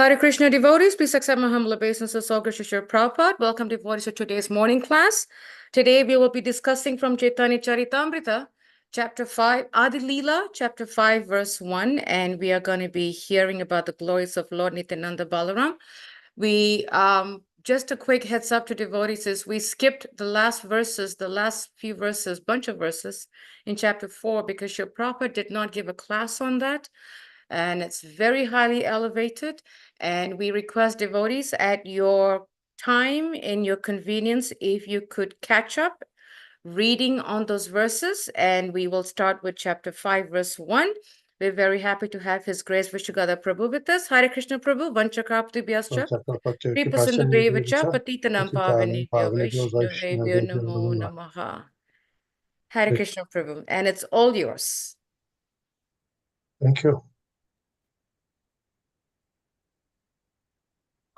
Hare Krishna devotees, please accept my humble obeisances. All Krishna Shri Prabhupada. Welcome devotees to today's morning class. Today we will be discussing from Chaitanya Charitamrita, chapter 5, Adi Lila, chapter 5, verse 1, and we are going to be hearing about the glories of Lord Nityananda Balaram. We, just a quick heads up to devotees is we skipped the last verses, the last few verses, bunch of verses in chapter 4 because Shri Prabhupada did not give a class on that. And it's very highly elevated. And we request devotees at your time, in your convenience, if you could catch up reading on those verses. And we will start with chapter 5, verse 1. We're very happy to have His Grace Vishnugada Prabhu with us. Hare Krishna Prabhu, Vanchakrapti Vyascha, Kripasundadevacha, Patitanam Pavanebhyo, Vaishnavebhyo Namo Namaha. Hare Krishna Prabhu, and it's all yours. Thank you.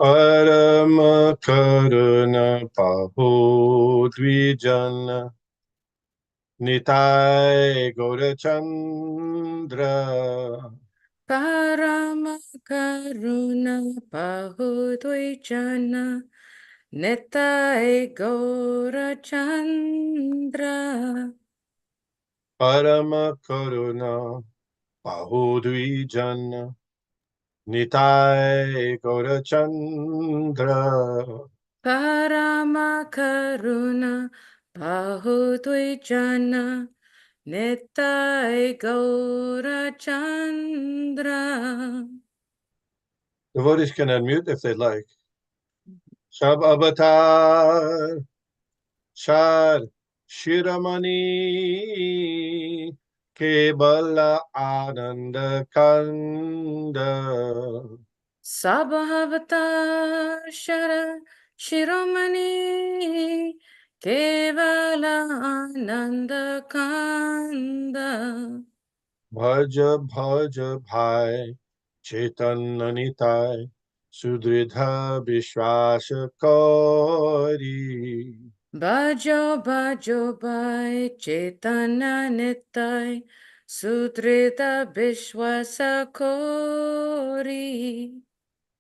Parama Karuna Paho Dvijana Nitai Gaurachandra Parama Karuna Pahudvijana Nitai Gaurachandra. Parama Karuna Paho Dvijana Nitai Gaurachandra Parama Karuna Pahudvijana Nitai Gaurachandra. Devotees can unmute if they'd like. Shab Avatar Shad Shiramani Kebala Ananda Kanda Sabhavata Shara Shiromani Kevala Ananda Kanda Bhaja Bhaja Bhai Chaitanya Sudridha Vishwasa Kori Bhajo Bhajo Bhai Chaitanya Nitai Sudrita Vishwasa Kori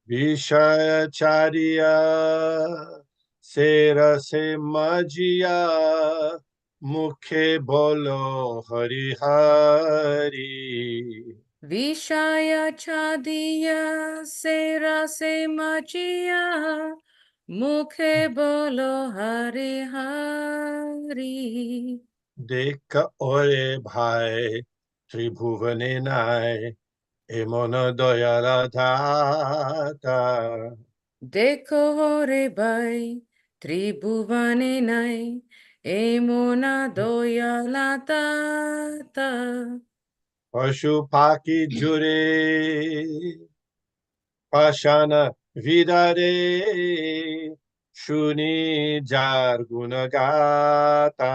Vishayacharya Sera Se Majia Mukhe Bolo Hari Hari Vishaya Chadiya Sera Se Machia Mukhe Bolo Hari Hari Dekha Ore Bhai Tribhuvane Nai Emona Doyara Dhata Dekho re bai, tribhuvane nai, emona doyala tata. Pashu Paki Jure, Pashana Vidare, Shuni Jar Gunagata.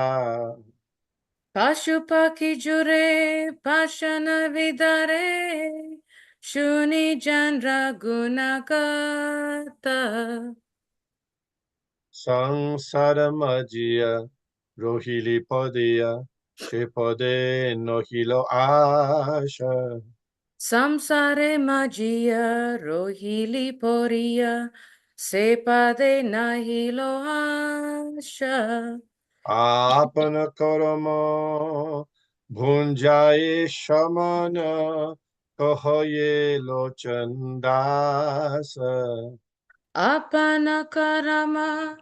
Pashupaki jure, pashana vidare, shuni janra gunakata. Samsaramajia, Rohili Podia, Shepode Nohilo Asha. Samsare magia, rohili poria, sepade nahilo asha. Apana Karama, Bhunjaye Shamana, Kahaye Lochandasa. Apana karama,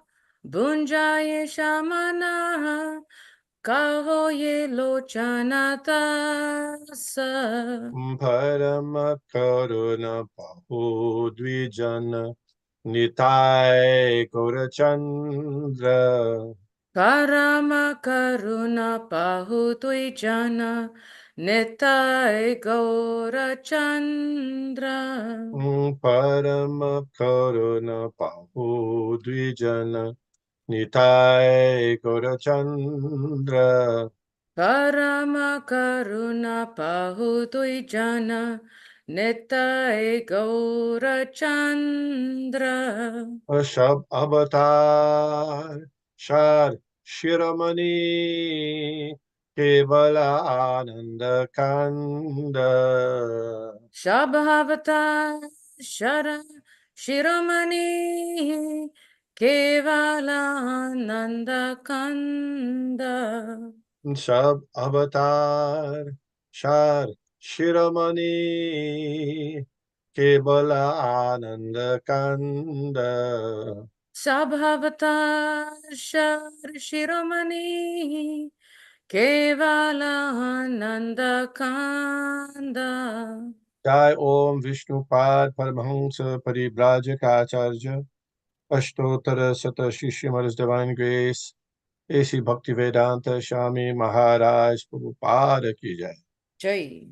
bunjaye shamana, kahoye lochanatasa. Parama Karuna Pahu Dvijana, Nitai Gaurachandra. Karama karuna pahutui jana, netai gaura chandra. Parama Karuna Pahu Dvijana, Nitai Gaurachandra. Karama karuna pahutui jana, netai gaura chandra. Ashab Avatar, Shad Shiramani, Kevala Ananda Kanda. Shabhavata Shara Shiromani Kevalananda Kanda. Shab Avatar, Shad Shiramani, Kevala Ananda Kanda. Sabhavata Shar Shiromani Kevalananda Kanda. Jai Om Vishnupad Paramahansa Paribrajaka Ashtottara Sata Shishyamal Divine Grace AC Bhaktivedanta Swami Maharaj Prabhupada की जय Jai,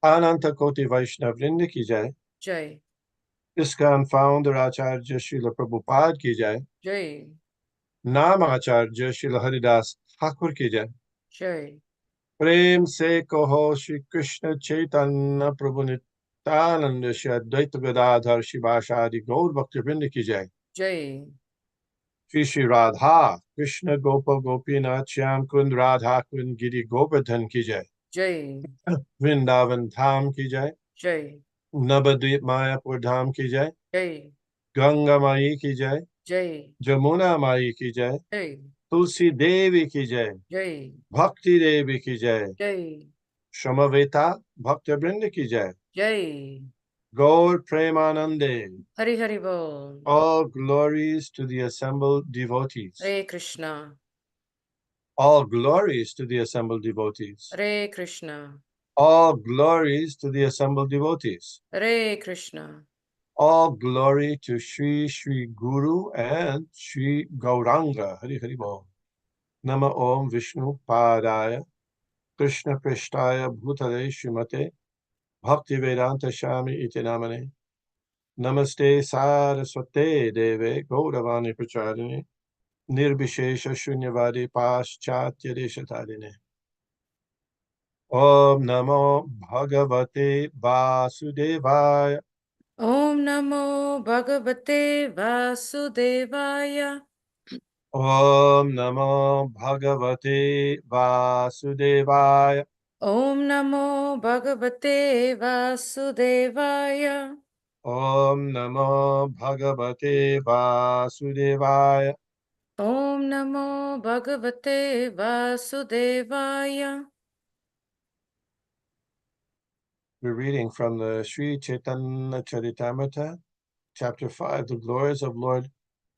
अनंत कोटि वैष्णव वृंद की जय Jai, इसका founder आचार्य श्रील प्रभुपाद की जय Jai, नाम आचार्य श्रील हरिदास ठाकुर की जय Jai, प्रेम से कहो श्री कृष्ण चैतन्य प्रभु नित्यानंद श्री अद्वैत गदाधर शिवासादि गौर भक्त वृंद की जय Jai, श्री श्री राधा कृष्ण गोप गोपीनाथ श्याम कुंद राधा कुंद गिरि गोवर्धन की जय Jai, वृंदावन धाम की जय Jai, नवद्वीप मायापुर धाम की जय Jai, गंगा माई की जय Jai, जमुना माई की जय Jai, तुलसी देवी की जय Jai, भक्ति देवी की जय Jai, समवेता भक्त वृंद की जय Jai. Gaur Premanande Hari Hari Bol. all glories to the assembled devotees Hare Krishna. all glories to the assembled devotees Hare Krishna. all glories to the assembled devotees Hare Krishna. all glory to Sri Sri Guru and Sri Gauranga Hari Hari Bol Nama Om Vishnu Padaya Krishna Prishtaya Bhutale Shrimate Bhaktivedanta Swami Iti Namane Namaste Saraswate Deve Gauravani Pracharine Nirbhishesha Shunyavadi Paschatya Deshatarine Om Namo Bhagavate Vasudevaya Om Namo Bhagavate Vasudevaya. Om Namo Bhagavate Vasudevaya Om Namo Bhagavate Vasudevaya. Om Namo Bhagavate Vasudevaya Om Namo Bhagavate Vasudevaya. We're reading from the Sri Chaitanya Charitamrita, Chapter 5, The Glories of Lord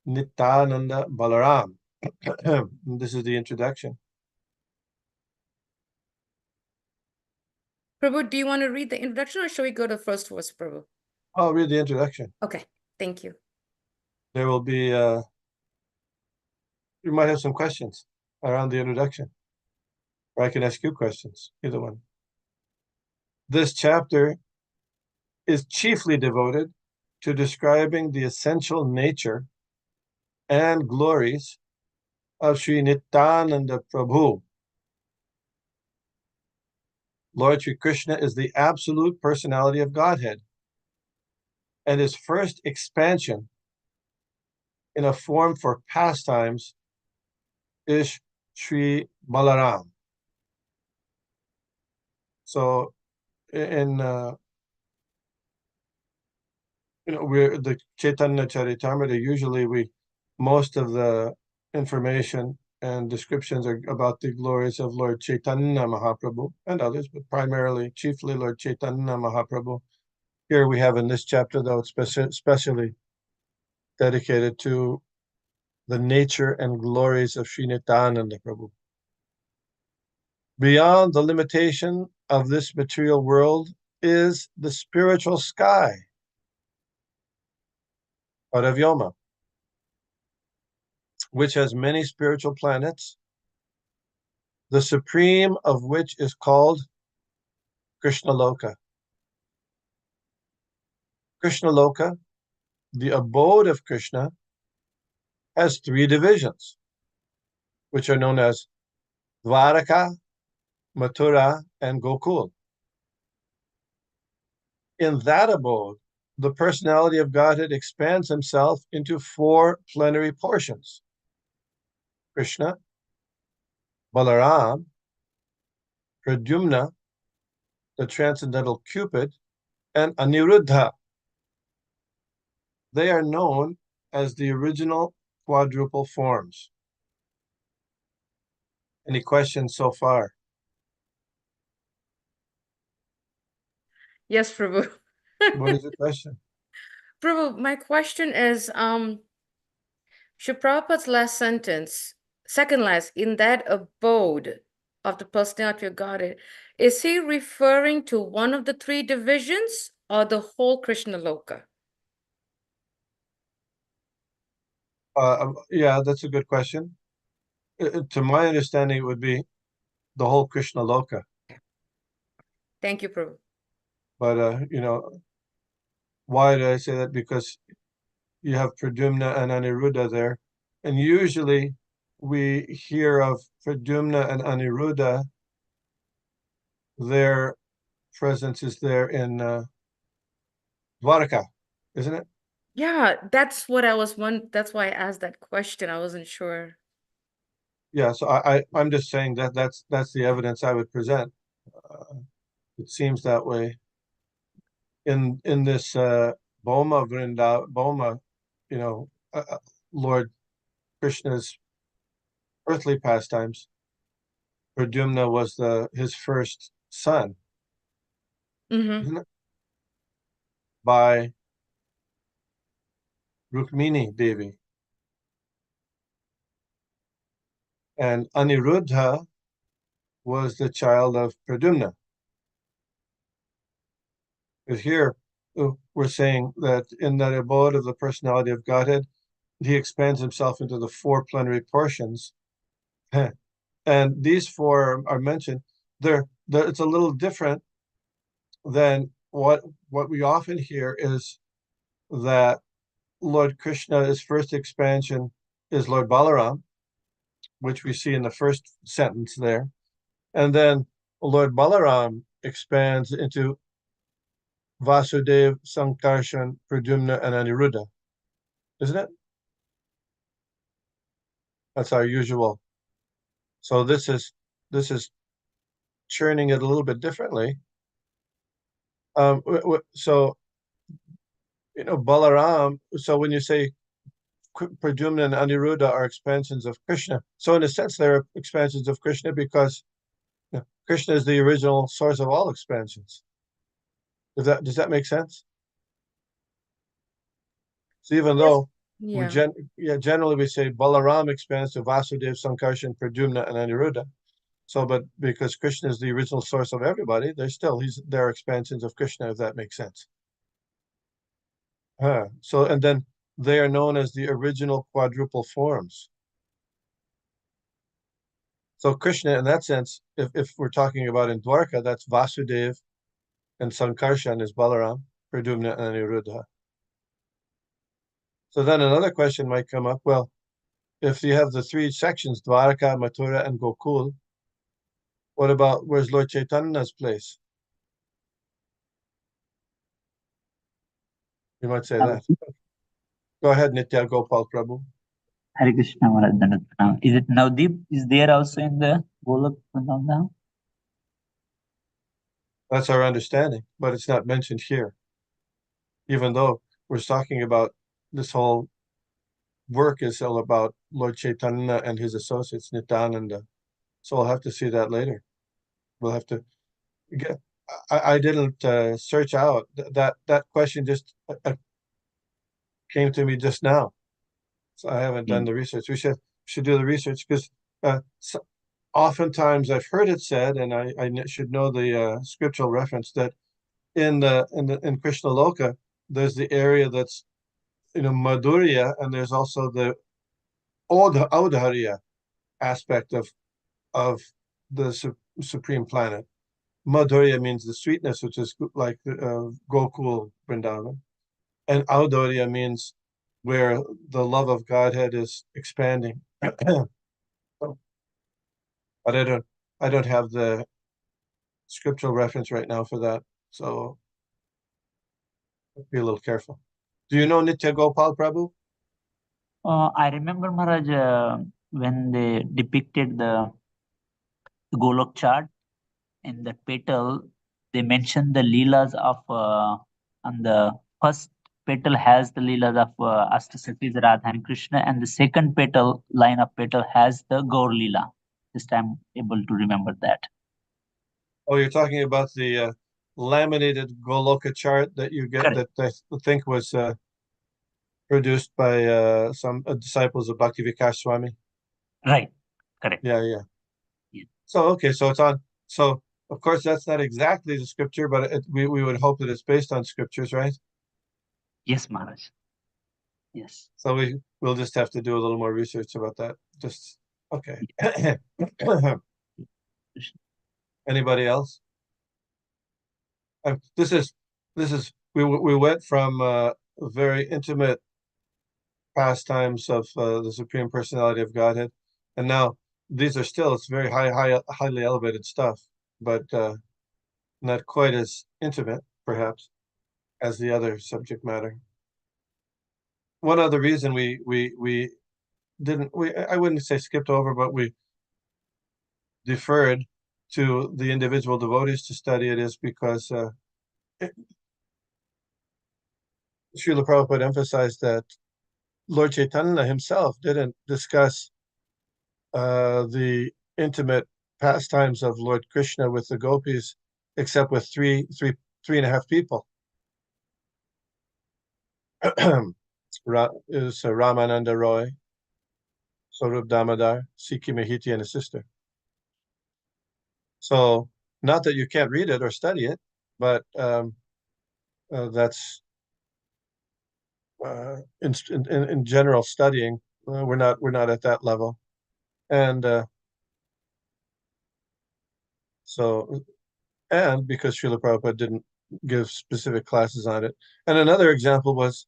Nityananda Balaram. This is the introduction. Prabhu, do you want to read the introduction or shall we go to the first verse, Prabhu? I'll read the introduction. Okay, Thank you. There will be, you might have some questions around the introduction, or I can ask you questions, either one. This chapter is chiefly devoted to describing the essential nature and glories of Sri Nityananda Prabhu. Lord Sri Krishna is the absolute personality of Godhead, and his first expansion in a form for pastimes is Sri Balaram. So in we're the Chaitanya Charitamrita, usually most of the information and descriptions are about the glories of Lord Chaitanya Mahaprabhu and others, but primarily, chiefly Lord Chaitanya Mahaprabhu. Here we have in this chapter, though, it's especially dedicated to the nature and glories of Sri Nityananda Prabhu. Beyond the limitation of this material world is the spiritual sky, Paravyoma, which has many spiritual planets, the supreme of which is called Krishna Loka. Krishna Loka, the abode of Krishna, has three divisions, which are known as Dwaraka, Mathura, and Gokul. In that abode, the personality of Godhead expands himself into four plenary portions: Krishna, Balaram, Pradyumna, the transcendental Cupid, and Aniruddha. They are known as the original quadruple forms. Any questions so far? Yes, Prabhu. What is the question? Prabhu, my question is, Sri Prabhupada's last sentence, second last, in that abode of the personality of Godhead, is he referring to one of the three divisions or the whole Krishna Loka? Yeah, that's a good question. To my understanding, it would be the whole Krishna Loka. Thank you, Prabhu. But, why did I say that? Because you have Pradyumna and Aniruddha there. And usually we hear of Pradyumna and Aniruddha, their presence is there in Dwaraka, isn't it? Yeah, that's why I asked that question. I wasn't sure. Yeah, so I'm just saying that that's the evidence I would present. It seems that way. In this Boma, Lord Krishna's earthly pastimes, Pradyumna was his first son, isn't it? By Rukmini Devi. And Aniruddha was the child of Pradyumna. But here we're saying that in that abode of the personality of Godhead, he expands himself into the four plenary portions. And these four are mentioned. It's a little different than what we often hear is that Lord Krishna's first expansion is Lord Balaram, which we see in the first sentence there. And then Lord Balaram expands into Vasudeva, Sankarshan, Pradyumna, and Aniruddha, isn't it? That's our usual. So this is churning it a little bit differently. So Balaram. So when you say Pradyumna and Aniruddha are expansions of Krishna, so in a sense they're expansions of Krishna because Krishna is the original source of all expansions. Does that make sense? So even though we generally we say Balaram expands to Vasudeva, Sankarshan, Pradyumna, and Aniruddha. So, but because Krishna is the original source of everybody, they're expansions of Krishna, if that makes sense. So, and then they are known as the original quadruple forms. So Krishna, in that sense, if we're talking about in Dwarka, that's Vasudev, and Sankarshan is Balaram, Pradyumna, and Aniruddha. So then another question might come up, well, if you have the three sections, Dwarka, Mathura, and Gokul, what about where's Lord Chaitanya's place? You might say that. Go ahead, Nitya Gopal Prabhu. Hare Krishna Maharaj Dandavat Pranam. Is it Navdeep is there also in the Golok Vrindavan? That's our understanding, but it's not mentioned here. Even though we're talking about this whole work is all about Lord Chaitanya and his associates, Nityananda. So we'll have to see that later. We'll have to get. I didn't search out that question. Just came to me just now, so I haven't done the research. We should do the research because so oftentimes I've heard it said, and I should know the scriptural reference that in Krishna Loka there's the area that's Madhurya, and there's also the Audharya aspect of the supreme planet. Madhurya means the sweetness, which is like Gokul Vrindavan, and Audharya means where the love of Godhead is expanding. But I don't have the scriptural reference right now for that, so be a little careful. Do you know Nitya Gopal Prabhu? I remember Maharaj when they depicted the Golok chart in the petal, they mentioned the Leelas of on the first petal has the Leelas of Ashtasakis Radha and Krishna, and the second petal line of petal has the Gaur Leela. This time able to remember that. Oh, you're talking about the laminated Goloka chart that you get. Correct. That I think was produced by some disciples of Bhakti Vikas Swami. Right. Correct. Yeah. Yeah. So okay, so it's on. So of course that's not exactly the scripture, but we would hope that it's based on scriptures, right? Yes, Maharaj. Yes. So we'll just have to do a little more research about that. Just okay. Anybody else? This is we went from very intimate pastimes of the Supreme Personality of Godhead, and now these are still it's very highly elevated stuff, but not quite as intimate, perhaps, as the other subject matter. One other reason we didn't I wouldn't say skipped over, but we deferred to the individual devotees to study it is because Srila Prabhupada emphasized that Lord Chaitanya himself didn't discuss the intimate pastimes of Lord Krishna with the gopis, except with three and a half people. Is Ramananda Roy, Swarup Damodar, Sikhi Mahiti, and a sister. So, not that you can't read it or study it, but that's in general studying. We're not at that level, and so and because Srila Prabhupada didn't give specific classes on it. And another example was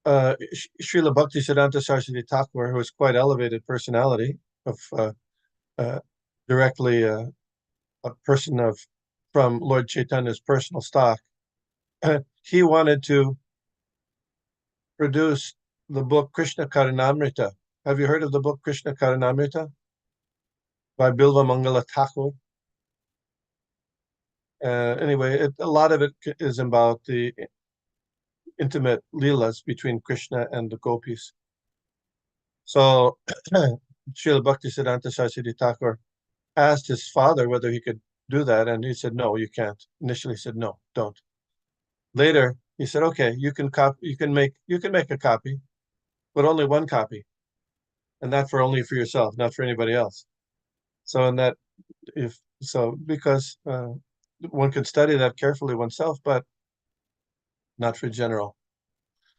Srila Bhaktisiddhanta Saraswati Thakur, who is quite elevated personality of directly a person from Lord Chaitanya's personal stock. He wanted to produce the book Krishna Karanamrita. Have you heard of the book Krishna Karanamrita by Bilva Mangala Thakur? Anyway, a lot of it is about the intimate leelas between Krishna and the gopis. So Srila Bhaktisiddhanta Saraswati Thakur asked his father whether he could do that, and he said, "No, you can't." Initially, he said, "No, don't." Later, he said, "Okay, you can make a copy, but only one copy, and that for only for yourself, not for anybody else." So in that, because one could study that carefully oneself, but not for general.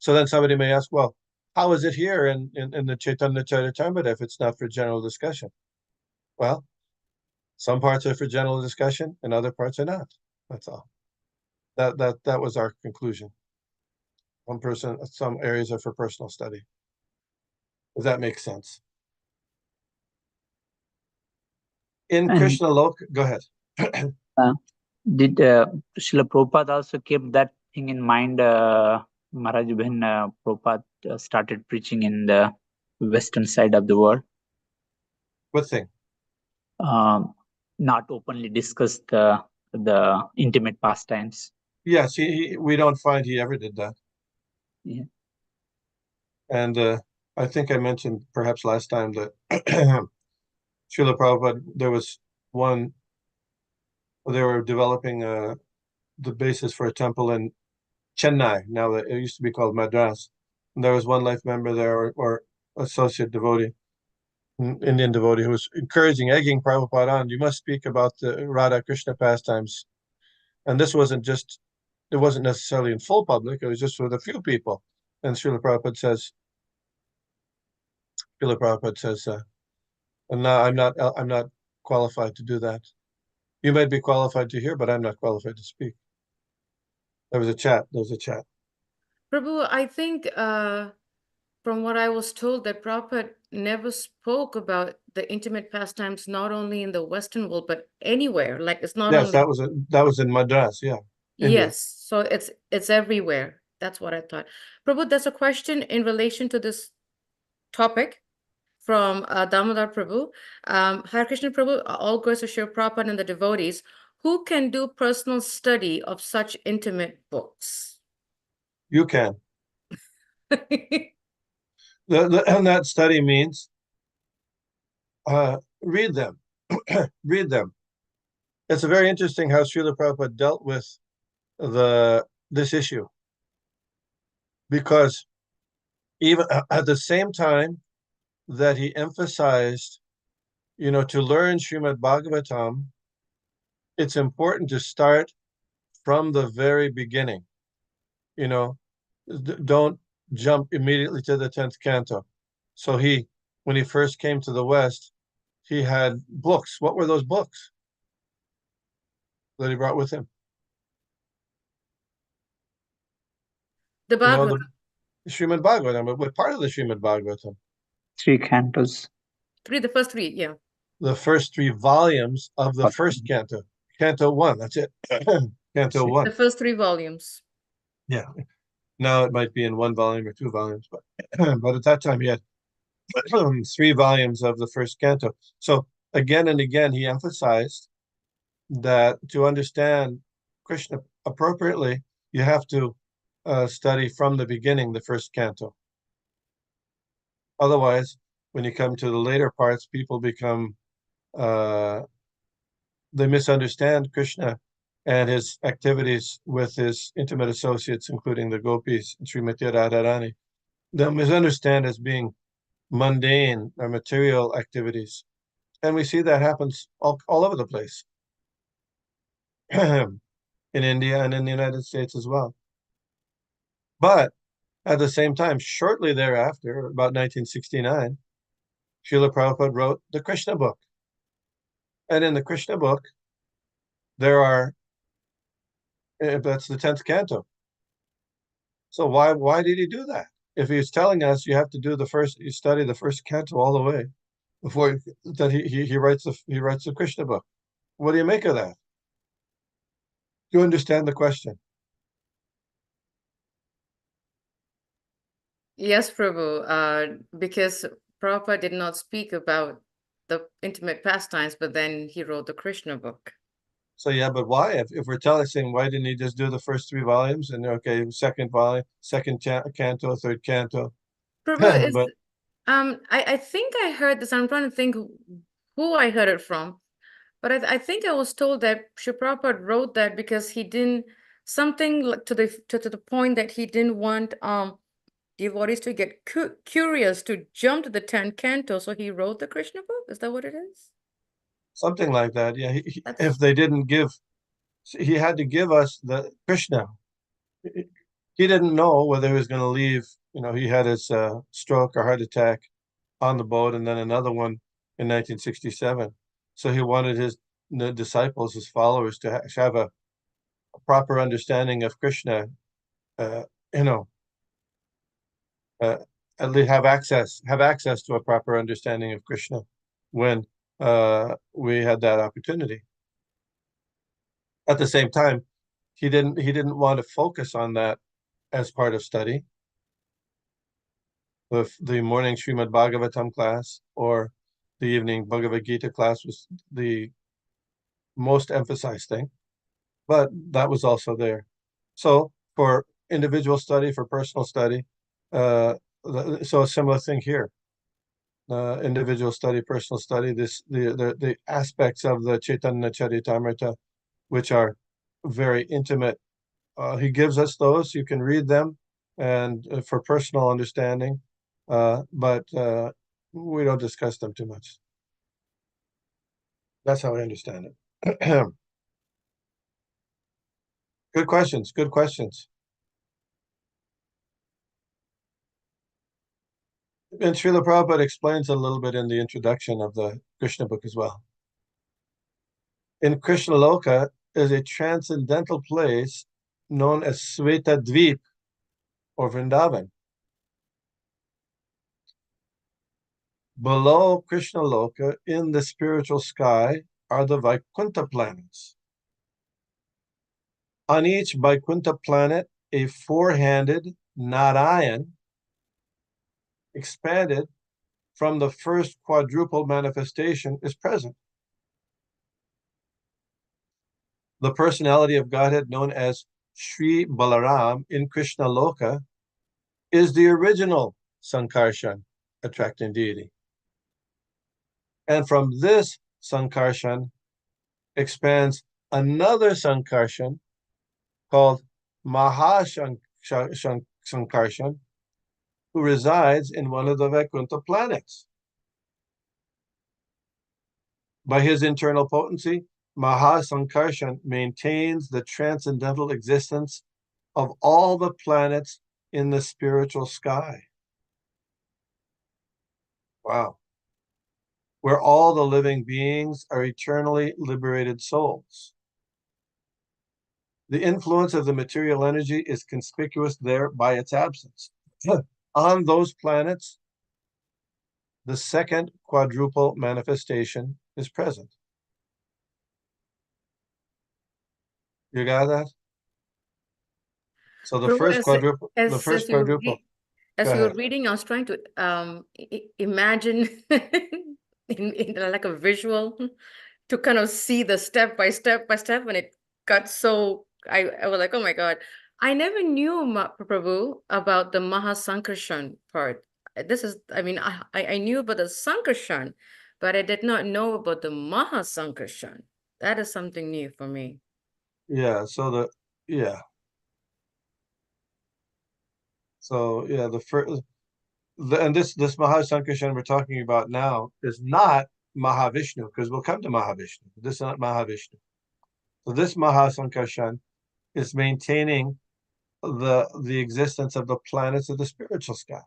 So then somebody may ask, well, how is it here in the Chaitanya Charitamrita if it's not for general discussion? Well, some parts are for general discussion and other parts are not. That's all. That was our conclusion. Some areas are for personal study. Does that make sense? In And Krishna Lok, go ahead. did Srila Prabhupada also kept that thing in mind, Maharaj, when Prabhupada started preaching in the western side of the world? What thing? Not openly discuss the intimate pastimes. Yes, we don't find he ever did that. Yeah. And I think I mentioned perhaps last time that Srila Prabhupada, they were developing the basis for a temple in Chennai. Now that it used to be called Madras. And there was one life member there or associate devotee, Indian devotee, who was encouraging, egging Prabhupada on. You must speak about the Radha Krishna pastimes. And this wasn't necessarily in full public. It was just with a few people. And Srila Prabhupada says, and now I'm not qualified to do that. You might be qualified to hear, but I'm not qualified to speak. There was a chat. Prabhu, I think from what I was told that Prabhupada never spoke about the intimate pastimes, not only in the Western world, but anywhere. Like it's not Yes, only that was in Madras, yeah. India. yes, so it's everywhere. That's what I thought. Prabhu, there's a question in relation to this topic from Damodar Prabhu. Hare Krishna Prabhu, all goes to Shri Prabhupada and the devotees. Who can do personal study of such intimate books? You can. And that study means read them. Read them. It's very interesting how Srila Prabhupada dealt with this issue. Because even at the same time that he emphasized, to learn Srimad Bhagavatam, it's important to start from the very beginning. Don't jump immediately to the 10th canto. So when he first came to the West, he had books. What were those books that he brought with him? The Bhagavatam. The Srimad Bhagavatam. What part of the Srimad Bhagavatam? 3 cantos. The first three, yeah. The first 3 volumes of the first canto. Canto 1, that's it. Canto 1. The first 3 volumes. Yeah. Now it might be in 1 volume or 2 volumes, but but at that time he had 3 volumes of the first canto. So again and again he emphasized that to understand Krishna appropriately, you have to study from the beginning, the first canto. Otherwise, when you come to the later parts, people become they misunderstand Krishna and his activities with his intimate associates, including the gopis and Srimati Radharani. They'll misunderstand as being mundane or material activities. And we see that happens all over the place. In India and in the United States as well. But at the same time, shortly thereafter, about 1969, Srila Prabhupada wrote the Krishna book. And in the Krishna book, that's the 10th canto. So why did he do that? If he's telling us you have to do you study the first canto all the way before that he writes the Krishna book. What do you make of that? Do you understand the question? Yes, Prabhu, because Prabhupada did not speak about the intimate pastimes, but then he wrote the Krishna book. So yeah, but why? If we're saying why didn't he just do the first 3 volumes and okay, second volume, second canto, third canto? Prabhu, But I think I heard this. I'm trying to think who I heard it from, but I think I was told that Sri Prabhupada wrote that because he didn't something to the point that he didn't want devotees to get curious to jump to the 10th canto, so he wrote the Krishna book. Is that what it is? something like that, yeah. If they didn't give, he had to give us the Krishna. he didn't know whether he was going to leave. He had his stroke or heart attack on the boat, and then another one in 1967. So he wanted the disciples, his followers, to have a proper understanding of Krishna. Uh, you know, uh, at least have access to a proper understanding of Krishna when we had that opportunity. At the same time, he didn't want to focus on that as part of study. The morning Srimad Bhagavatam class or the evening Bhagavad Gita class was the most emphasized thing, but that was also there. So for individual study, for personal study, so a similar thing here. Individual study, personal study, the aspects of the Chaitanya Charitamrita, which are very intimate. He gives us those. You can read them, and for personal understanding, but we don't discuss them too much. That's how I understand it. Good questions. Good questions. And Srila Prabhupada explains a little bit in the introduction of the Krishna book as well. In Krishna Loka is a transcendental place known as Sveta Dvip or Vrindavan. Below Krishna Loka in the spiritual sky are the Vaikuntha planets. On each Vaikuntha planet, a four-handed Narayan expanded from the first quadruple manifestation is present. The personality of Godhead known as Sri Balaram in Krishna Loka is the original Sankarshan, attracting deity. And from this Sankarshan expands another Sankarshan called Sankarshan, who resides in one of the Vaikuntha planets. By his internal potency, Sankarshan maintains the transcendental existence of all the planets in the spiritual sky. Wow. Where all the living beings are eternally liberated souls. The influence of the material energy is conspicuous there by its absence. On those planets, the second quadruple manifestation is present. You got that? So the Prabhu, first quadruple, the first quadruple. as Go you were ahead. reading, I was trying to imagine in like a visual to kind of see the step by step and it got so I was like, oh my God. I never knew, Prabhu, about the Mahasankarshan part. I mean, I knew about the Sankarshan, but I did not know about the Mahasankarshan. That is something new for me. Yeah, so yeah. So yeah, the first and this Mahasankarshan we're talking about now is not Mahavishnu, because we'll come to Mahavishnu. This is not Mahavishnu. So this Mahasankarshan is maintaining the existence of the planets of the spiritual sky.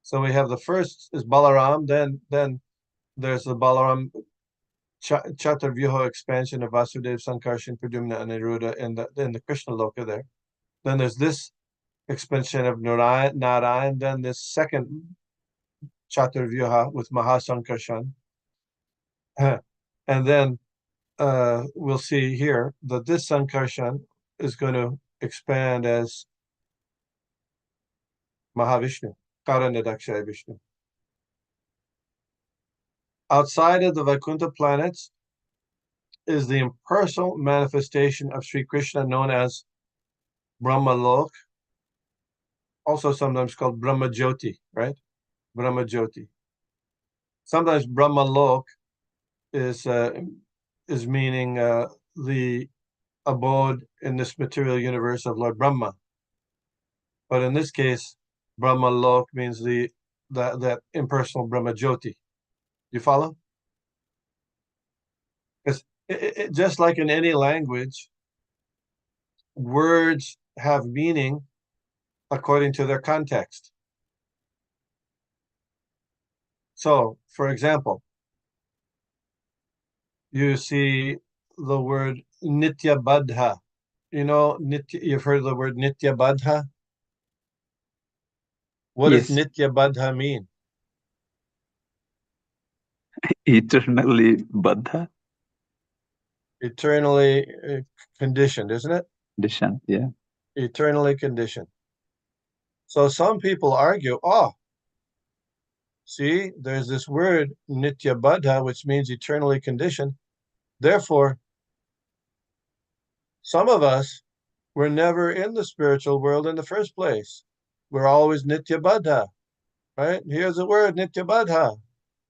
So we have the first is Balaram, then there's the Balaram Chaturvyuha expansion of Vasudev, Sankarshan, Pradyumna, and Aniruddha in the Krishna Loka there. Then there's this expansion of Narayan, then this second Chaturvyuha with Mahasankarshan. And then we'll see here that this Sankarshan is going to expand as Mahavishnu, Karanadakshaya Vishnu. Outside of the Vaikuntha planets is the impersonal manifestation of Sri Krishna known as Brahmalok, also sometimes called Brahma Jyoti, right? Brahma Jyoti. Sometimes Brahmalok is meaning the abode in this material universe of Lord Brahma. But in this case, Brahmalok means that impersonal Brahma Jyoti. You follow? Because just like in any language, words have meaning according to their context. So, for example, you see the word nitya baddha. You know, you've heard the word nitya baddha? What does Yes. nitya baddha mean? Eternally Baddha. Eternally conditioned, isn't it? Condition. Yeah. Eternally conditioned. So some people argue, oh, see, there's this word nitya baddha, which means eternally conditioned. Therefore, some of us were never in the spiritual world in the first place. We're always nitya baddha, right? Here's the word nitya baddha.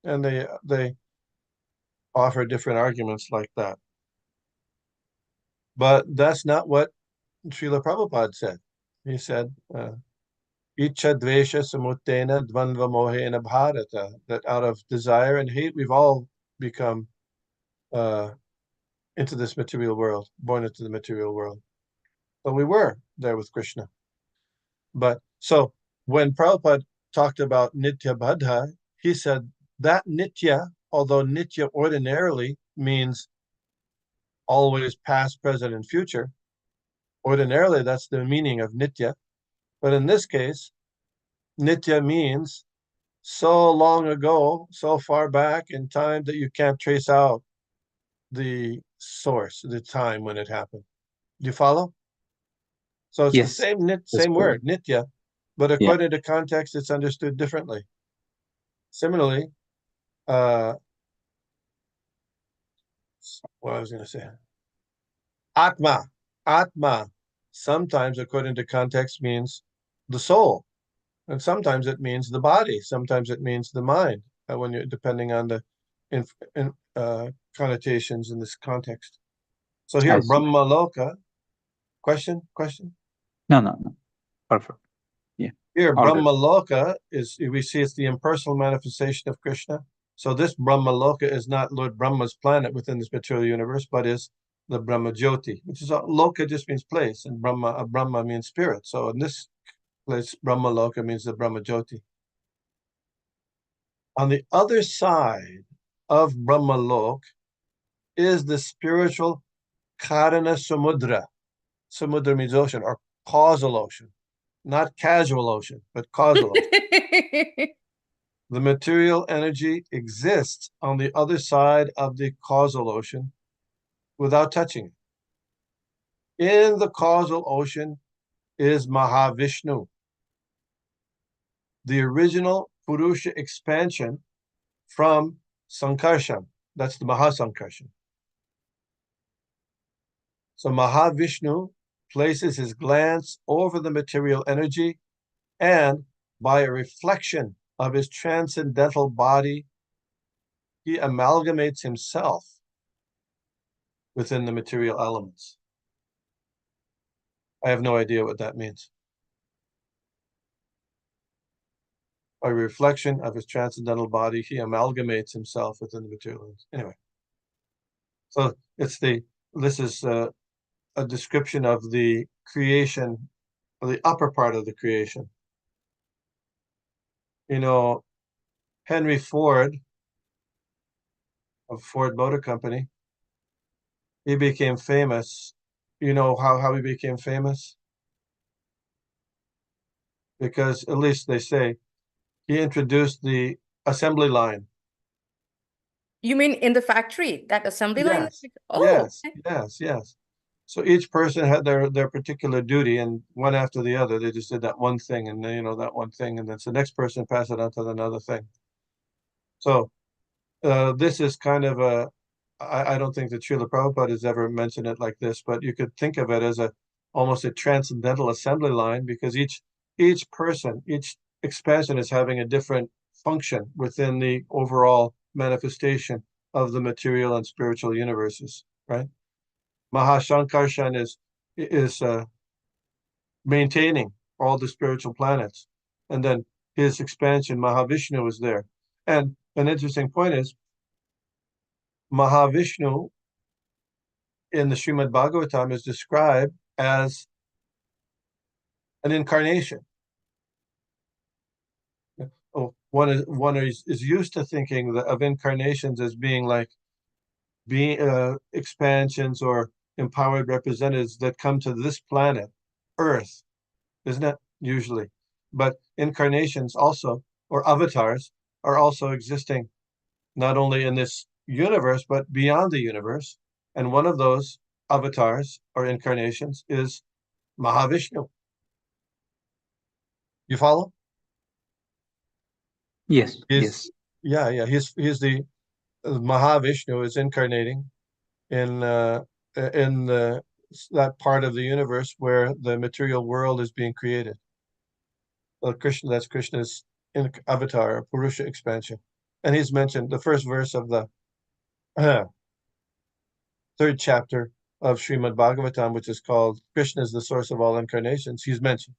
And they offer different arguments like that. But that's not what Srila Prabhupada said. He said, Icha dvesha samutena dvandva mohena bharata, that out of desire and hate, we've all become into this material world, born into the material world. But we were there with Krishna. But so when Prabhupada talked about nitya baddha, he said that nitya, although nitya ordinarily means always past, present, and future, ordinarily that's the meaning of nitya. But in this case, nitya means so long ago, so far back in time that you can't trace out the source, the time when it happened. Do you follow? So it's the Yes. same word, nitya, but Yeah. according to context, it's understood differently. Similarly, what I was going to say, atma, sometimes according to context means the soul, and sometimes it means the body, sometimes it means the mind, when you're depending on the connotations in this context. So here, I see. Brahma Loka, question? No. Perfect. Yeah. Here, All Brahma Loka is, we see it's the impersonal manifestation of Krishna. So this Brahma Loka is not Lord Brahma's planet within this material universe, but is the Brahma Jyoti, which is Loka just means place, and Brahma means spirit. So in this place, Brahma Loka means the Brahma Jyoti. On the other side of Brahma Lok is the spiritual Karana Samudra. Samudra means ocean, or causal ocean. Not casual ocean, but causal ocean. The material energy exists on the other side of the causal ocean without touching it. In the causal ocean is Mahavishnu, the original Purusha expansion from Sankarshan. That's the Mahasankarshan. So Mahavishnu places his glance over the material energy, and by a reflection of his transcendental body, he amalgamates himself within the material elements. I have no idea what that means. By reflection of his transcendental body, he amalgamates himself within the material elements. Anyway, so this is a description of the creation, of the upper part of the creation. You know, Henry Ford of Ford Motor Company, he became famous. You know how he became famous? Because at least they say he introduced the assembly line. You mean in the factory, that assembly line? Yes, Oh, yes. So each person had their particular duty, and one after the other, they just did that one thing, and that one thing, and then the next person passed it on to another thing. So this is kind of I don't think that Srila Prabhupada has ever mentioned it like this, but you could think of it as almost a transcendental assembly line, because each person, each expansion is having a different function within the overall manifestation of the material and spiritual universes, right? Mahashankarshan is maintaining all the spiritual planets, and then his expansion, Mahavishnu, is there. And an interesting point is Mahavishnu in the Srimad Bhagavatam is described as an incarnation. Oh, one is used to thinking of incarnations as being like expansions or empowered representatives that come to this planet, Earth, isn't it? Usually. But incarnations also, or avatars, are also existing not only in this universe, but beyond the universe. And one of those avatars or incarnations is Mahavishnu. You follow? Yes, He's, yes. yeah. He's the Mahavishnu is incarnating in that part of the universe where the material world is being created. Well, that's Krishna's avatar, Purusha expansion. And he's mentioned the first verse of the third chapter of Srimad Bhagavatam, which is called Krishna is the source of all incarnations. He's mentioned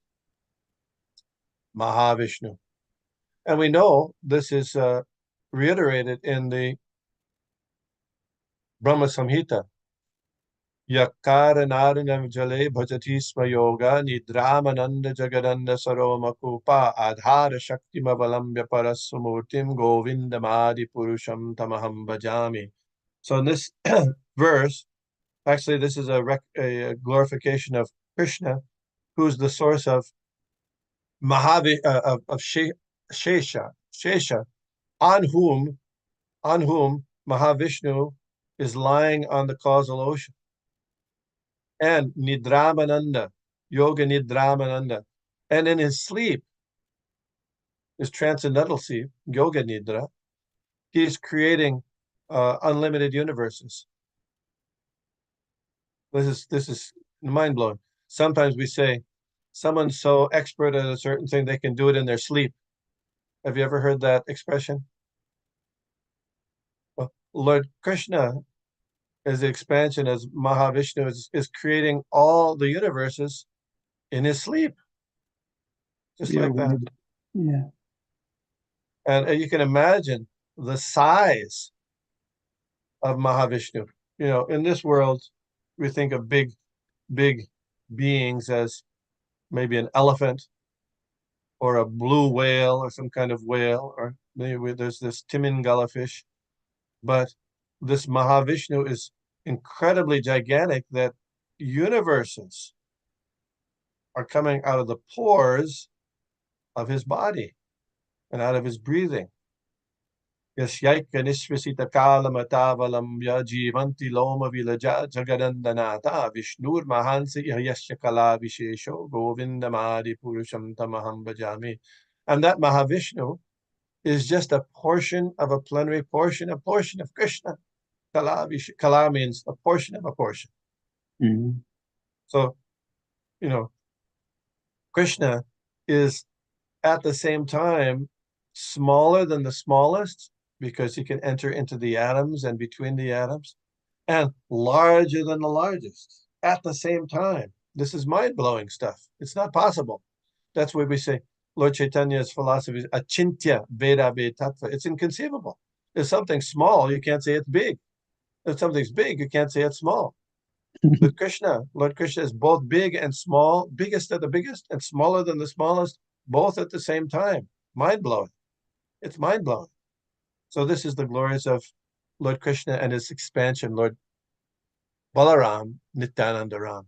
Mahavishnu. And we know this is reiterated in the Brahma Samhita. Yakaranarunam jale bhajati sma yoga nidramananda jagadanda saromakupa adhara shakti mavalambya parasumurtim govindamadi purusham tamaham bhajami. So in this verse, actually, this is a glorification of Krishna, who's the source of Shesha, on whom Mahavishnu is lying on the causal ocean. And Nidramananda, Yoga Nidramananda. And in his sleep, his transcendental sleep, Yoga Nidra, he's creating unlimited universes. This is mind-blowing. Sometimes we say, someone's so expert at a certain thing, they can do it in their sleep. Have you ever heard that expression? Well, Lord Krishna, as the expansion, as Mahavishnu, is creating all the universes in his sleep. Just like that. Yeah. And you can imagine the size of Mahavishnu. You know, in this world, we think of big beings as maybe an elephant or a blue whale or some kind of whale, or maybe there's this Timingala fish. But this Mahavishnu is incredibly gigantic that universes are coming out of the pores of his body and out of his breathing. Yasyaika nisvasita kalamatavalamya jivanti loma vilaja jagadandanata Vishnur mahansi yasya kala vishesho govindamadi purusham tamaham bhajami. And that Mahavishnu is just a portion of a plenary portion, a portion of Krishna. Kala means a portion of a portion. Mm-hmm. So, you know, Krishna is at the same time smaller than the smallest because he can enter into the atoms and between the atoms, and larger than the largest at the same time. This is mind-blowing stuff. It's not possible. That's why we say Lord Chaitanya's philosophy is achintya veda tattva. It's inconceivable. If something's small, you can't say it's big. If something's big, you can't say it's small. But Lord Krishna is both big and small, biggest of the biggest and smaller than the smallest, both at the same time. Mind-blowing. It's mind-blowing. So this is the glories of Lord Krishna and his expansion, Lord Balaram, Nityanandaram.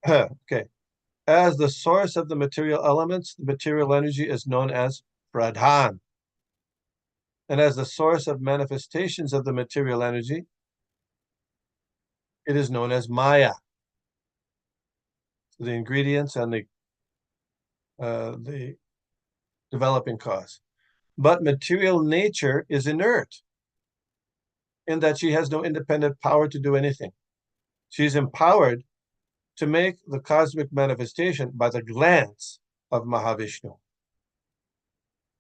Okay. As the source of the material elements, the material energy is known as Pradhan. And as the source of manifestations of the material energy, it is known as Maya. So the ingredients and the developing cause. But material nature is inert in that she has no independent power to do anything. She's empowered to make the cosmic manifestation by the glance of Mahavishnu.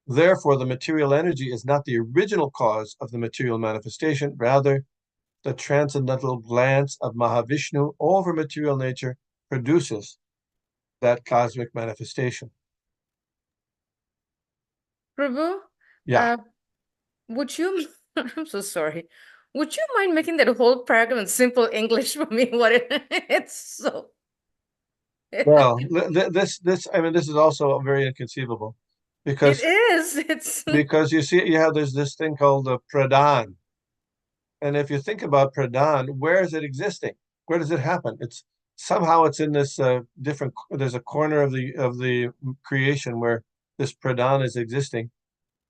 Therefore, the material energy is not the original cause of the material manifestation, rather, the transcendental glance of Mahavishnu over material nature produces that cosmic manifestation. Prabhu, Yeah. would you, I'm so sorry. Would you mind making that whole paragraph in simple English for me? It's so. Well, this I mean, this is also very inconceivable It because is. It's you see, there's this thing called the pradhan, and if you think about pradhan, where is it existing? Where does it happen? It's somehow it's in this different. There's a corner of the creation where this pradhan is existing,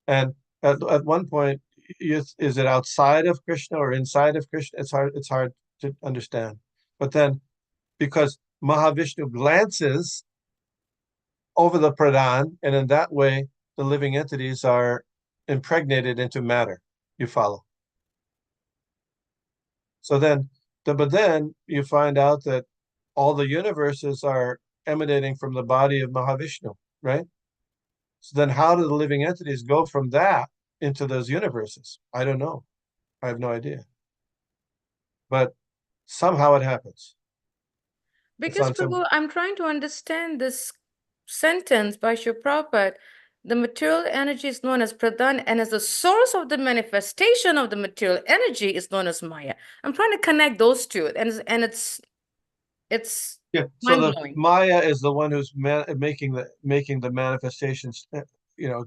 and at one point, is it outside of Krishna or inside of Krishna? It's hard to understand. But then, because Mahavishnu glances over the pradhan, and in that way, the living entities are impregnated into matter. You follow? So then, but then you find out that all the universes are emanating from the body of Mahavishnu, right? So then, how do the living entities go from that into those universes? I don't know. I have no idea. But somehow it happens. because, Prabhu, I'm trying to understand this sentence by Srila Prabhupada. The material energy is known as pradhan, and as the source of the manifestation of the material energy is known as Maya. I'm trying to connect those two, and it's Yeah. So the mind-blowing. Maya is the one who's making the manifestations. You know,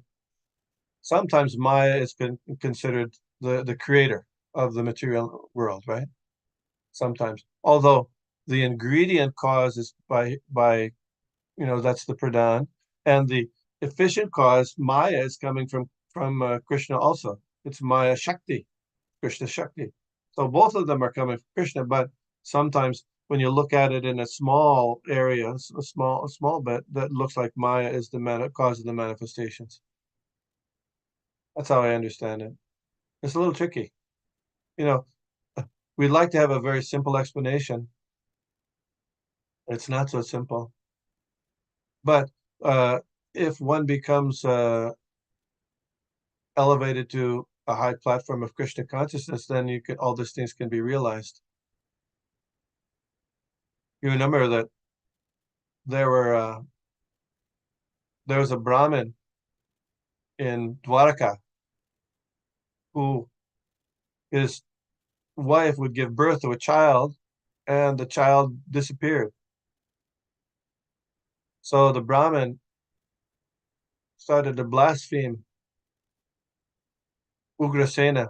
sometimes Maya is considered the creator of the material world, right? Sometimes, although the ingredient cause is by that's the pradhan, and the efficient cause Maya is coming from Krishna also. It's Maya Shakti, Krishna Shakti. So both of them are coming from Krishna, but sometimes when you look at it in a small area, a small bit, that looks like Maya is the cause of the manifestations. That's how I understand it. It's a little tricky. You know, we'd like to have a very simple explanation. It's not so simple. But if one becomes elevated to a high platform of Krishna consciousness, then all these things can be realized. You remember that there was a Brahmin in Dwaraka who his wife would give birth to a child, and the child disappeared. So the Brahmin started to blaspheme Ugrasena,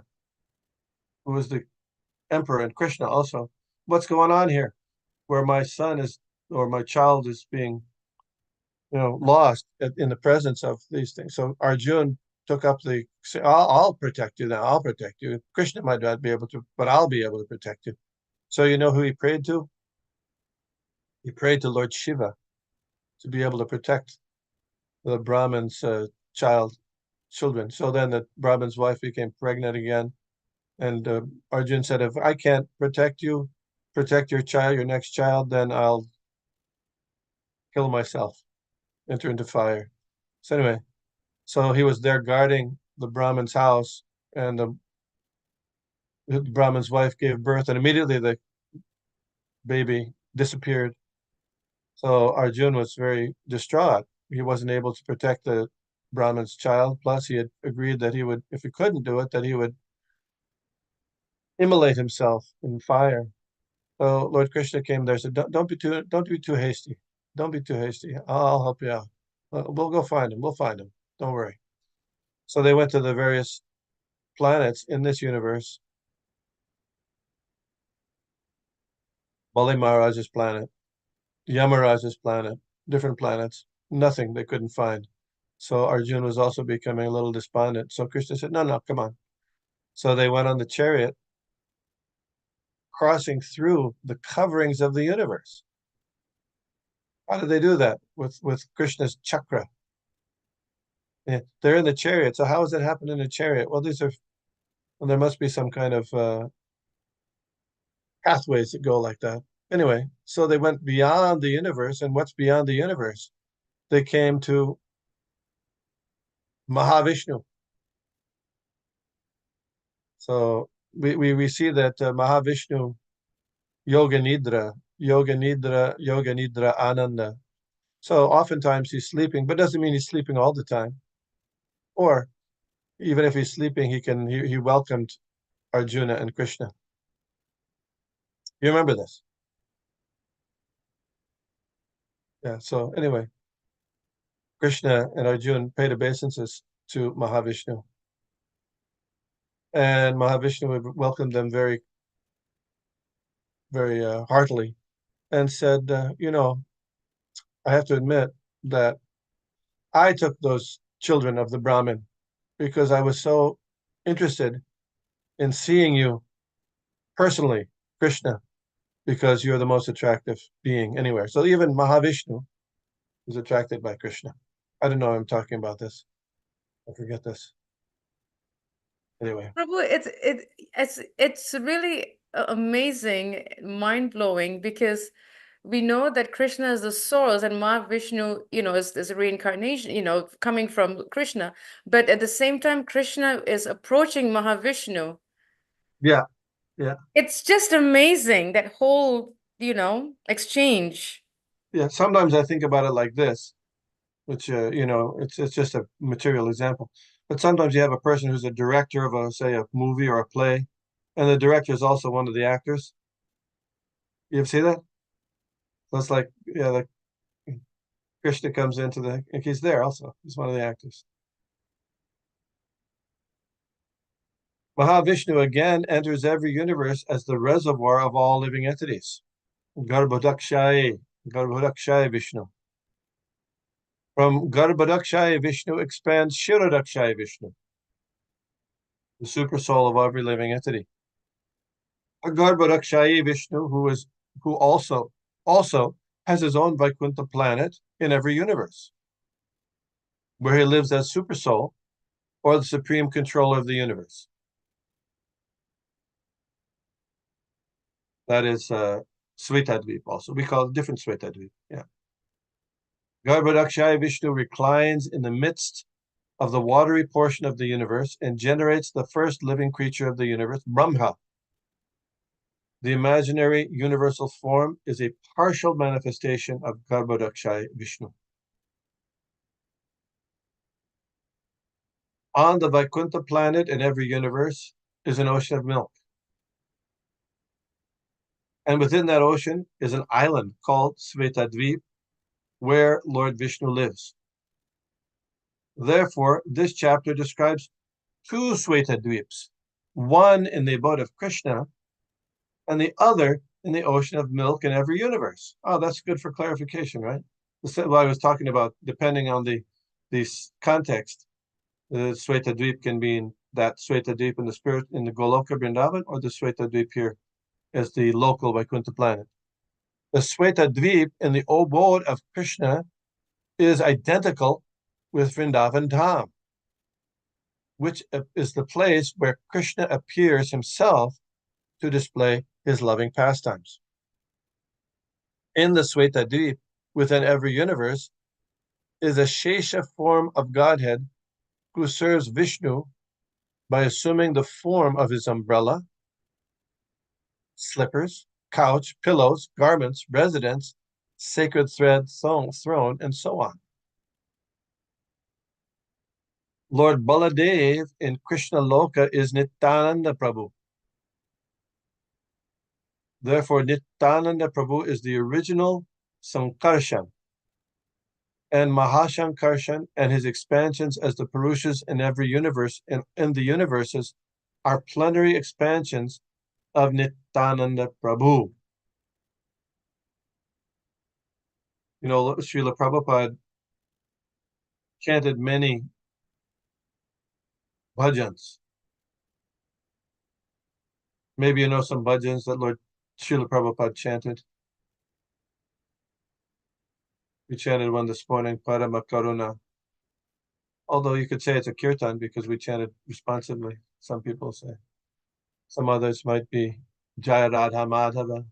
who was the emperor, and Krishna also. What's going on here? Where my son is, or my child is being, lost in the presence of these things. So Arjun took up I'll protect you now. I'll protect you. Krishna might not be able to, but I'll be able to protect you. So you know who he prayed to? He prayed to Lord Shiva to be able to protect the Brahmin's children. So then the Brahmin's wife became pregnant again. And Arjun said, if I can't protect you, protect your child, your next child, then I'll kill myself, enter into fire. So anyway, so he was there guarding the Brahmin's house, and the Brahmin's wife gave birth, and immediately the baby disappeared. So Arjun was very distraught. He wasn't able to protect the Brahmin's child. Plus, he had agreed that he would, if he couldn't do it, that he would immolate himself in fire. So Lord Krishna came there and said, don't be too hasty. Don't be too hasty. I'll help you out. We'll go find him. We'll find him. Don't worry. So they went to the various planets in this universe. Bali Maharaj's planet, Yamaraj's planet, different planets. Nothing they couldn't find. So Arjun was also becoming a little despondent. So Krishna said, no, come on. So they went on the chariot, crossing through the coverings of the universe. How did they do that? With Krishna's chakra. Yeah, they're in the chariot. So how does it happen in a chariot? Well, there must be some kind of pathways that go like that. Anyway, so they went beyond the universe, and what's beyond the universe? They came to Mahavishnu. So we see that Mahavishnu Yoga Nidra, Yoga Nidra, Yoga Nidra Ananda. So oftentimes he's sleeping, but doesn't mean he's sleeping all the time. Or even if he's sleeping, he welcomed Arjuna and Krishna. You remember this? Yeah, so anyway, Krishna and Arjuna paid obeisances to Mahavishnu. And Mahavishnu welcomed them very, very heartily and said, I have to admit that I took those children of the Brahmin because I was so interested in seeing you personally, Krishna, because you're the most attractive being anywhere. So even Mahavishnu was attracted by Krishna. I don't know. I'm talking about this. I forget this. Anyway, Prabhu, it's really amazing, mind-blowing, because we know that Krishna is the source and Mahavishnu, is a reincarnation, coming from Krishna. But at the same time, Krishna is approaching Mahavishnu. yeah, yeah, It's just amazing, that whole, exchange. yeah. Sometimes I think about it like this, which it's just a material example. But sometimes you have a person who's a director of say, a movie or a play, and the director is also one of the actors. You ever see that? So it's like, yeah, like Krishna comes into like he's there also. He's one of the actors. Mahavishnu again enters every universe as the reservoir of all living entities. Garbhodakshaya, Garbhodakshaya Vishnu. From Garbhodakshaya Vishnu expands Shirodakshaya Vishnu, the super soul of every living entity. Garbhodakshaya Vishnu, who also has his own Vaikuntha planet in every universe, where he lives as super soul or the supreme controller of the universe. That is Svetadvip also. We call it different Svetadvip. Yeah. Garbhodakshaya Vishnu reclines in the midst of the watery portion of the universe and generates the first living creature of the universe, Brahma. The imaginary universal form is a partial manifestation of Garbhodakshaya Vishnu. On the Vaikuntha planet in every universe is an ocean of milk. And within that ocean is an island called Svetadvip, where Lord Vishnu lives. Therefore, this chapter describes two Svetadvips, one in the abode of Krishna and the other in the ocean of milk in every universe. Oh, that's good for clarification, right? What I was talking about, depending on the context, the Svetadvip can mean that Svetadvip in the spirit in the Goloka Vrindavan, or the Svetadvip here as the local Vaikuntha planet. The Svetadvip in the abode of Krishna is identical with Vrindavan Dham, which is the place where Krishna appears himself to display his loving pastimes. In the Svetadvip, within every universe, is a Shesha form of Godhead who serves Vishnu by assuming the form of his umbrella, slippers, couch, pillows, garments, residence, sacred thread, throne, and so on. Lord Baladev in Krishna Loka is Nityananda Prabhu. Therefore, Nityananda Prabhu is the original Sankarshan, and Mahashankarshan and his expansions as the Purushas in every universe and in the universes are plenary expansions of Nityananda Prabhu. Srila Prabhupada chanted many bhajans. Maybe you know some bhajans that Lord Srila Prabhupada chanted. We chanted one this morning, Parama Karuna. Although you could say it's a kirtan because we chanted responsively, some people say. Some others might be Jaya Radha Madhava,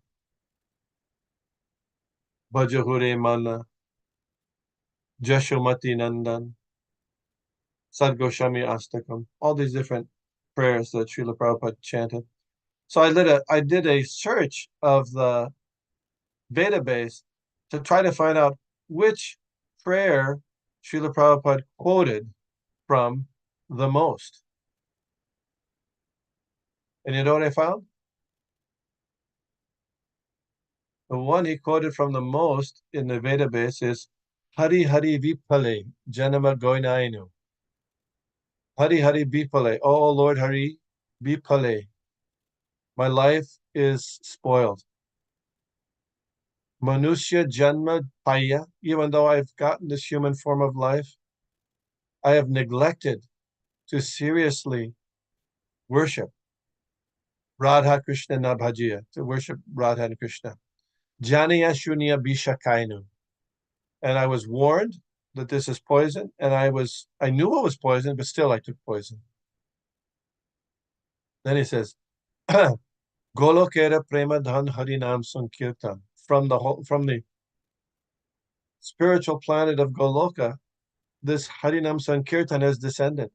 Bhajahure Mana, Jashomati Nandan, Sadgoshami Astakam, all these different prayers that Srila Prabhupada chanted. So I did a search of the database to try to find out which prayer Srila Prabhupada quoted from the most. And you know what I found? The one he quoted from the most in the Veda base is Hari Hari Vipale Janama Goinainu. Hari Hari Vipale. Oh Lord Hari Vipale. My life is spoiled. Manusya Janma Paya. Even though I've gotten this human form of life, I have neglected to seriously worship Radha Krishna Nabhajiya, to worship Radha and Krishna. Janiya Shunya Bishakainu. And I was warned that this is poison, and I knew it was poison, but still I took poison. Then he says, Golokera Prema Dhan Harinam Sankirtan. From the spiritual planet of Goloka, this Harinam Sankirtan has descended.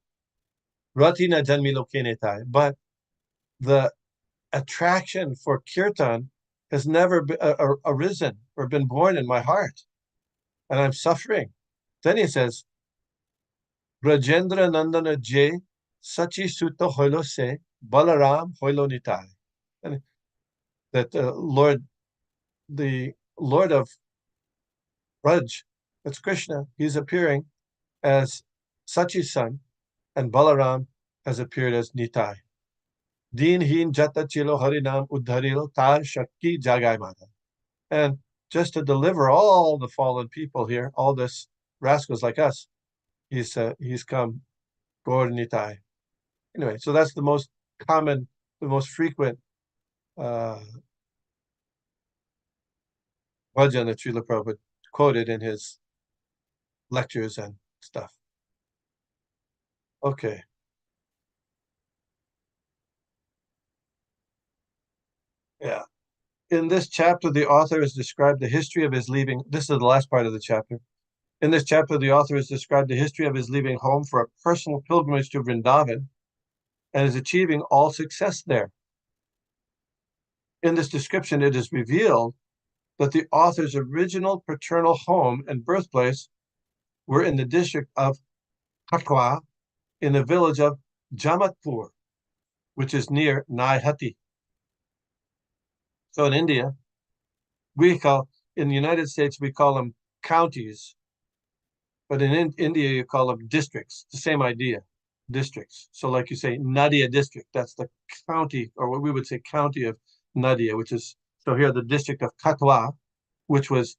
Ratina Janmilokenetai. But the attraction for kirtan has never arisen or been born in my heart, and I'm suffering. Then he says, Rajendra Nandana J Sachi Sutta Hoilo Se Balaram Hoilo Nitai. And that the Lord of Raj, that's Krishna, he's appearing as Sachi's son, and Balaram has appeared as Nitai. Deen Heen Jata Chilo Harinam Uddharil Tar Shakti Jagai Mata. And just to deliver all the fallen people here, all this rascals like us, he's come Gaur Nitai. Anyway, so that's the most common, the most frequent bhajan that Srila Prabhupada quoted in his lectures and stuff. Okay. Yeah. In this chapter, the author has described the history of his leaving. This is the last part of the chapter. In this chapter, the author has described the history of his leaving home for a personal pilgrimage to Vrindavan and is achieving all success there. In this description, it is revealed that the author's original paternal home and birthplace were in the district of Katwa, in the village of Jamatpur, which is near Naihati. So in India, in the United States, we call them counties, but in India, you call them districts. The same idea, districts. So like you say, Nadia district, that's the county, or what we would say county of Nadia, which is, so here the district of Katwa, which was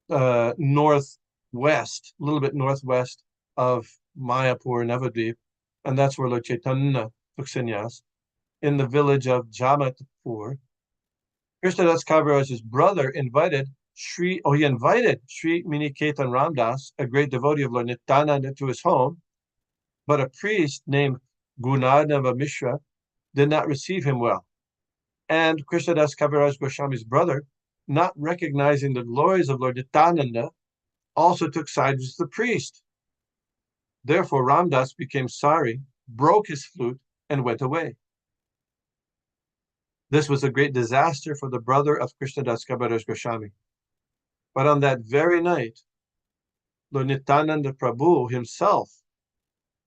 northwest, a little bit northwest of Mayapur, Navadvip, and that's where Lord Chaitanya took sannyas, in the village of Jamatpur. Krishnadas Kaviraj's brother invited Sri Miniketan Ramdas, a great devotee of Lord Nityananda, to his home, but a priest named Gunadava Mishra did not receive him well. And Krishnadas Kaviraj Goswami's brother, not recognizing the glories of Lord Nityananda, also took sides with the priest. Therefore, Ramdas became sorry, broke his flute, and went away. This was a great disaster for the brother of Krishnadas Kaviraj Goswami. But on that very night, Lord Nityananda Prabhu himself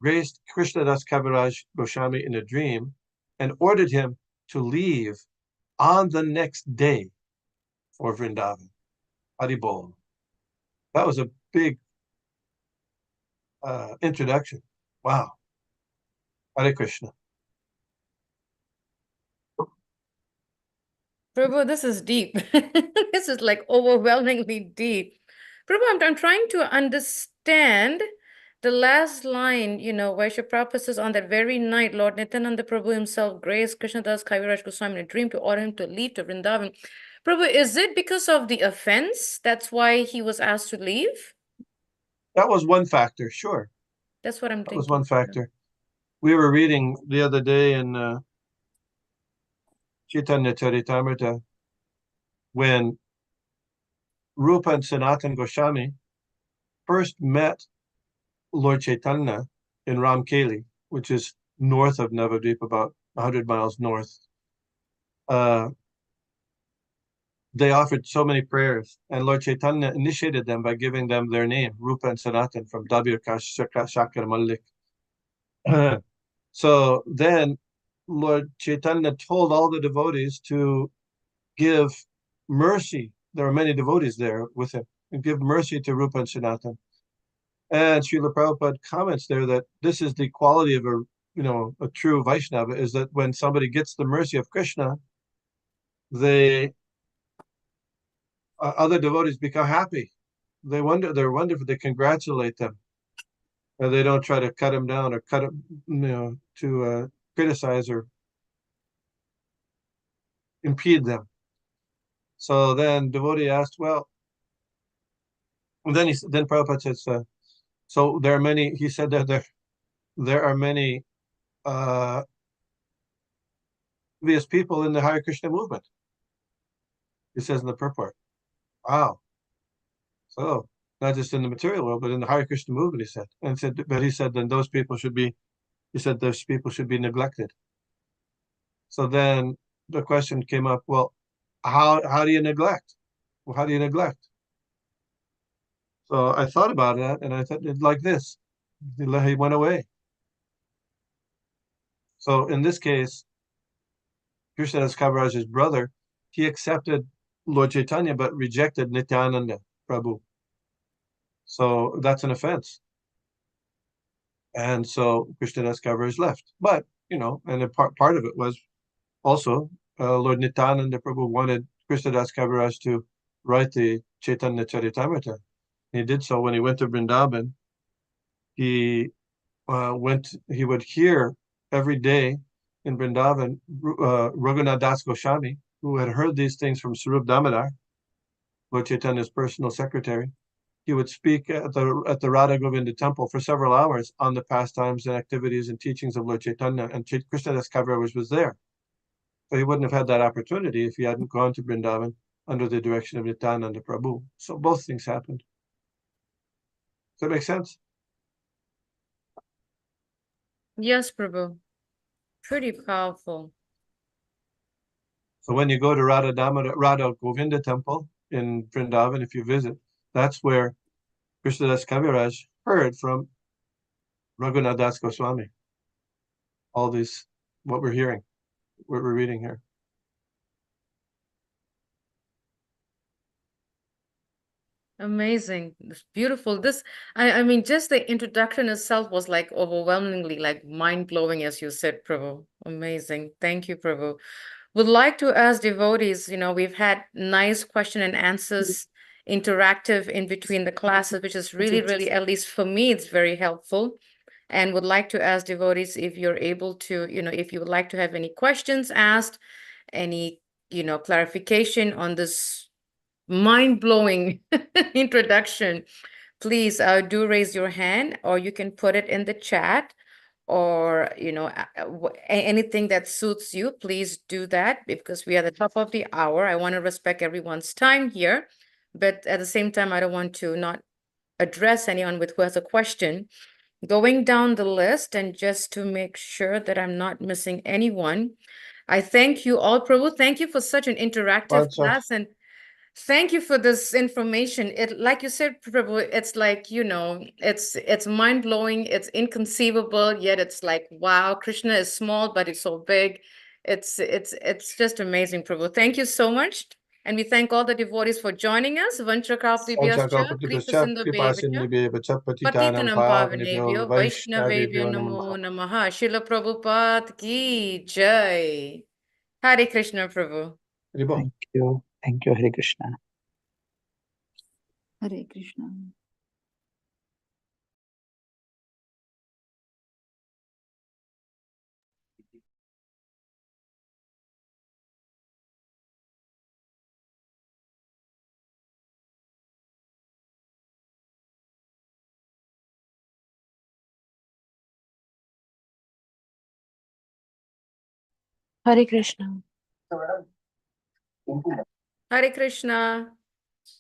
graced Krishnadas Kaviraj Goswami in a dream and ordered him to leave on the next day for Vrindavan. Haribol. That was a big introduction. Wow. Hare Krishna. Prabhu, this is deep. This is like overwhelmingly deep. Prabhu, I'm trying to understand the last line, where Shri Prabhupada says, on that very night, Lord Nityananda Prabhu himself graced Krishnadas Kaviraj Goswami in a dream to order him to leave to Vrindavan. Prabhu, is it because of the offense? That's why he was asked to leave? That was one factor, sure. That's what I'm That thinking. was one factor. We were reading the other day in Chaitanya Charitamrita when Rupa and Sanatan Goswami first met Lord Chaitanya in Ramkeli, which is north of Navadvip, about 100 miles north. They offered so many prayers, and Lord Chaitanya initiated them by giving them their name, Rupa and Sanatan, from Dabir Shakar Malik. So then Lord Chaitanya told all the devotees to give mercy there are many devotees there with him, and give mercy to Rupa and Sanatan. And Srila Prabhupada comments there that this is the quality of a true Vaishnava, is that when somebody gets the mercy of Krishna, other devotees become happy. They're wonderful. They congratulate them, and they don't try to cut them down or to criticize or impede them. So then devotee asked, well, and then Prabhupada says, so there are many. He said that there are many obvious people in the Hare Krishna movement. He says in the purport. Wow. So not just in the material world, but in the Hare Krishna movement, he said. But he said then those people should be neglected. So then the question came up, well, how do you neglect? Well, how do you neglect? So I thought about that, and I thought like this. He went away. So in this case, Krishnadas Kaviraj's brother, he accepted Lord Chaitanya but rejected Nityananda Prabhu. So that's an offense. And so Krishnadas Kaviraj left. But, and a part of it was also Lord Nityananda Prabhu wanted Krishnadas Kaviraj to write the Chaitanya Charitamrita. He did so when he went to Vrindavan. He would hear every day in Vrindavan Raghunath Das Goswami, who had heard these things from Sarup Damodar, Lord Chaitanya's personal secretary. He would speak at the Radha Govinda temple for several hours on the pastimes and activities and teachings of Lord Chaitanya, and Krishnadas Kaviraj was there. So he wouldn't have had that opportunity if he hadn't gone to Vrindavan under the direction of Nityananda Prabhu. So both things happened. Does that make sense? Yes, Prabhu. Pretty powerful. So when you go to Radha Govinda temple in Vrindavan, if you visit, that's where Krishnadas Kaviraj heard from Raghunath Das Goswami. All these, what we're reading here. Amazing. It's beautiful. I mean, just the introduction itself was like overwhelmingly like mind-blowing, as you said, Prabhu. Amazing. Thank you, Prabhu. Would like to ask devotees, we've had nice question and answers interactive in between the classes, which is really, really, at least for me, it's very helpful. And would like to ask devotees if you're able to, if you would like to have any questions asked, any, clarification on this mind-blowing introduction, please do raise your hand, or you can put it in the chat, or anything that suits you, please do that, because we are at the top of the hour. I want to respect everyone's time here, but at the same time, I don't want to not address anyone who has a question. Going down the list, and just to make sure that I'm not missing anyone, I thank you all, Prabhu. Thank you for such an interactive class, and thank you for this information. It, like you said, Prabhu, it's like, it's mind-blowing, it's inconceivable, yet it's like, wow, Krishna is small, but it's so big. It's just amazing, Prabhu. Thank you so much. And we thank all the devotees for joining us. Vanchakaptibhyascha, Kripasindhubhyevacha, Patitanam Pavanebhyo, Vaishnavebhyo Namo Namaha. Srila Prabhupada Ki Jai. Hare Krishna, Prabhu. Thank you. Thank you, Hare Krishna. Hare Krishna. Hare Krishna. Hare Krishna.